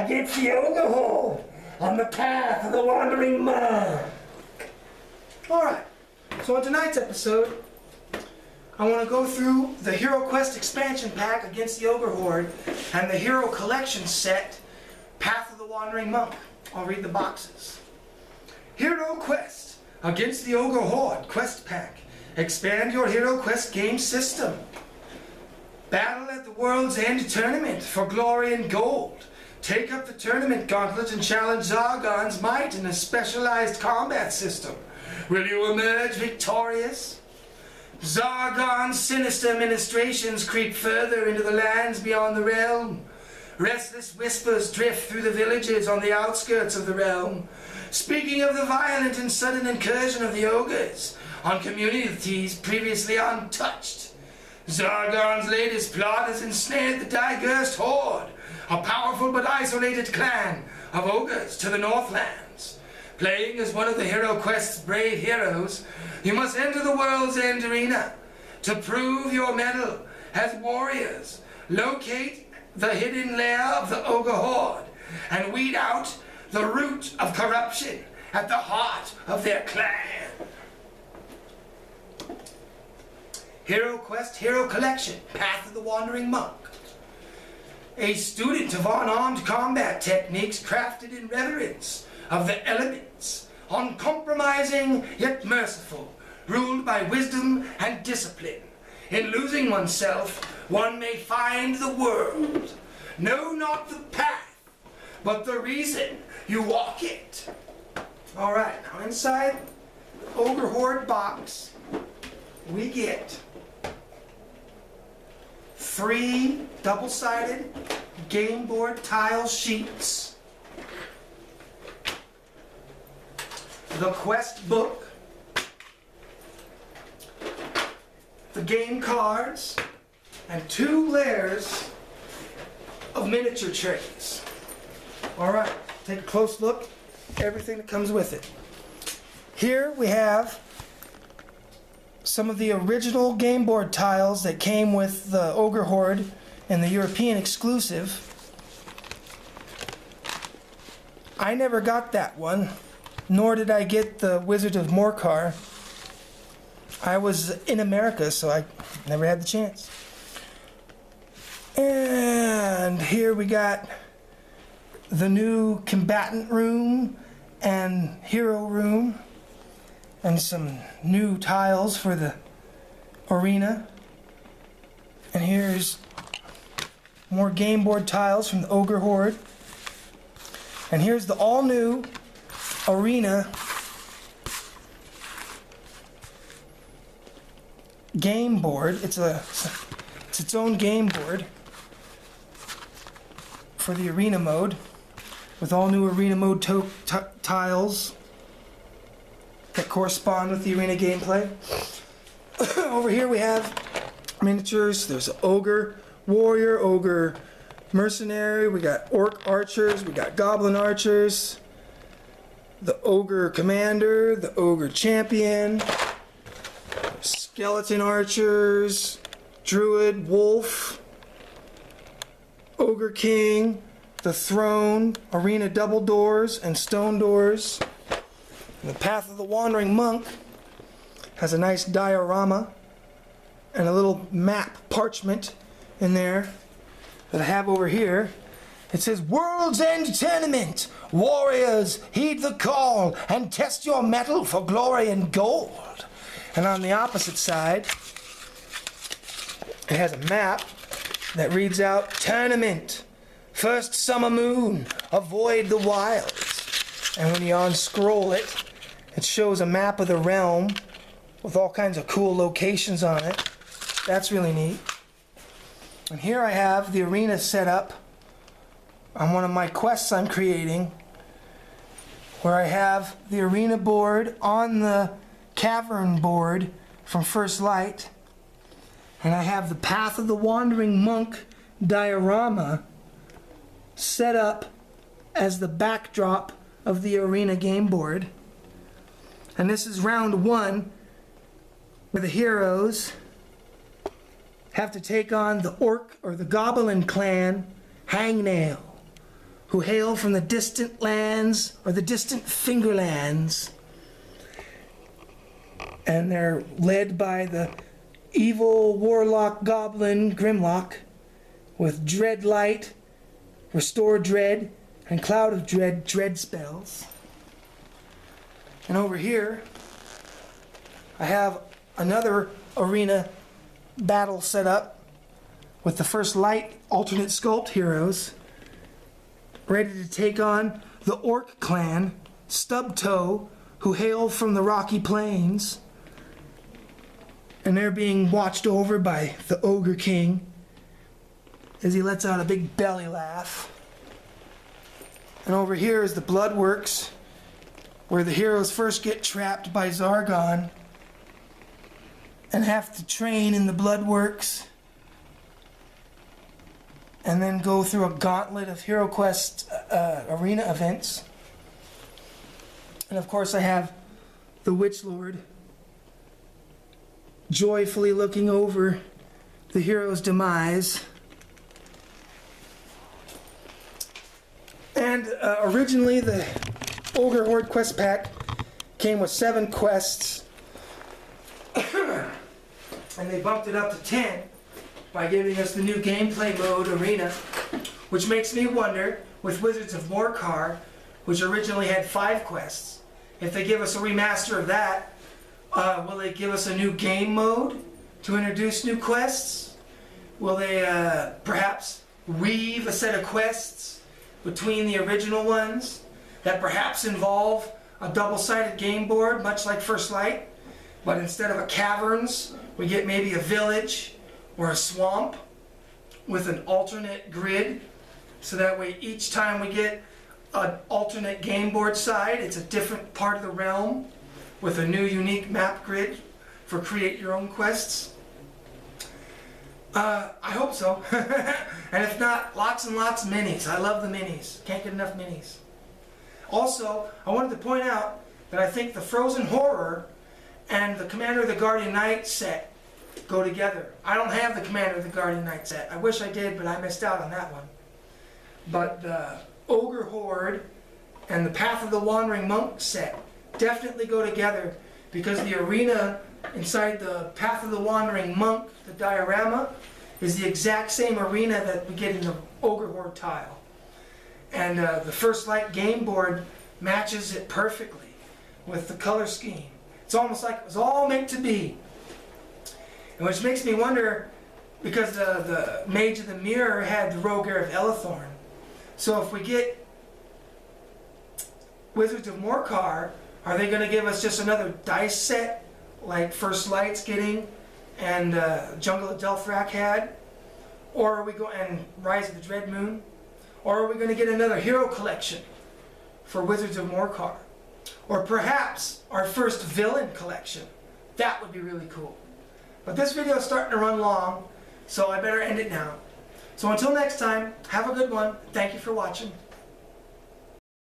against the ogre horde on the path of the wandering monk. Alright, so in tonight's episode, I want to go through the HeroQuest expansion pack against the ogre horde and the Hero Collection set, Path of the Wandering Monk. I'll read the boxes. HeroQuest against the ogre horde quest pack. Expand your HeroQuest game system. Battle at the World's End tournament for glory and gold. Take up the tournament gauntlet and challenge Zargon's might in a specialized combat system. Will you emerge victorious? Zargon's sinister ministrations creep further into the lands beyond the realm. Restless whispers drift through the villages on the outskirts of the realm, speaking of the violent and sudden incursion of the ogres on communities previously untouched. Zargon's latest plot has ensnared the Digurst horde, a powerful but isolated clan of ogres to the Northlands. Playing as one of the HeroQuest's brave heroes, you must enter the World's End arena to prove your mettle as warriors. Locate the hidden lair of the ogre horde and weed out the root of corruption at the heart of their clan. HeroQuest Hero Collection, Path of the Wandering Monk. A student of unarmed combat techniques crafted in reverence of the elements, uncompromising yet merciful, ruled by wisdom and discipline. In losing oneself, one may find the world. Know not the path, but the reason you walk it. Alright, now inside the ogre horde box, we get 3 double-sided game board tile sheets, the quest book, the game cards, and 2 layers of miniature trays. Alright, take a close look at everything that comes with it. Here we have some of the original game board tiles that came with the ogre horde and the European exclusive. I never got that one, nor did I get the Wizard of Morcar. I was in America, so I never had the chance. And here we got the new combatant room and hero room, and some new tiles for the arena. And here's more game board tiles from the ogre horde. And here's the all-new arena game board. It's its own game board for the arena mode, with all new arena mode tiles that correspond with the arena gameplay. Over here we have miniatures. There's an ogre warrior, ogre mercenary, we got orc archers, we got goblin archers, the ogre commander, the ogre champion, skeleton archers, druid, wolf, ogre king, the throne, arena double doors and stone doors. And the Path of the Wandering Monk has a nice diorama and a little map parchment in there that I have over here. It says, World's End Tournament! Warriors, heed the call and test your mettle for glory and gold. And on the opposite side, it has a map that reads out, Tournament, first summer moon, avoid the wilds. And when you unscroll it, it shows a map of the realm with all kinds of cool locations on it. That's really neat. And here I have the arena set up on one of my quests I'm creating, where I have the arena board on the cavern board from First Light, and I have the Path of the Wandering Monk diorama set up as the backdrop of the arena game board. And this is round 1, where the heroes have to take on the orc or the goblin clan Hangnail, who hail from the distant lands or the distant fingerlands. And they're led by the evil warlock goblin Grimlock with Dread Light, Restore Dread, and Cloud of Dread spells. And over here, I have another arena battle set up with the First Light alternate sculpt heroes ready to take on the Orc clan, Stubtoe, who hail from the Rocky Plains. And they're being watched over by the Ogre King as he lets out a big belly laugh. And over here is the Bloodworks, where the heroes first get trapped by Zargon and have to train in the Bloodworks and then go through a gauntlet of HeroQuest arena events. And of course I have the Witch Lord joyfully looking over the hero's demise. And originally the Ogre Horde quest pack came with 7 quests, and they bumped it up to 10 by giving us the new gameplay mode, Arena, which makes me wonder, with Wizards of Morcar, which originally had 5 quests, if they give us a remaster of that, will they give us a new game mode to introduce new quests? Will they perhaps weave a set of quests between the original ones that perhaps involve a double-sided game board, much like First Light, but instead of a caverns, we get maybe a village or a swamp with an alternate grid, so that way each time we get an alternate game board side, it's a different part of the realm with a new unique map grid for create your own quests. I hope so. And if not, lots and lots of minis. I love the minis. Can't get enough minis. Also, I wanted to point out that I think the Frozen Horror and the Commander of the Guardian Knight set go together. I don't have the Commander of the Guardian Knight set. I wish I did, but I missed out on that one. But the Ogre Horde and the Path of the Wandering Monk set definitely go together, because the arena inside the Path of the Wandering Monk, the diorama, is the exact same arena that we get in the Ogre Horde tile. And the First Light game board matches it perfectly with the color scheme. It's almost like it was all meant to be. And which makes me wonder, because the Mage of the Mirror had the Roger of Elithorn. So if we get Wizards of Morcar, are they going to give us just another dice set like First Light's getting and Jungle of Delphrak had? Or are we going, and Rise of the Dread Moon? Or are we going to get another hero collection for Wizards of Morcar? Or perhaps our first villain collection? That would be really cool. But this video is starting to run long, so I better end it now. So until next time, have a good one. Thank you for watching.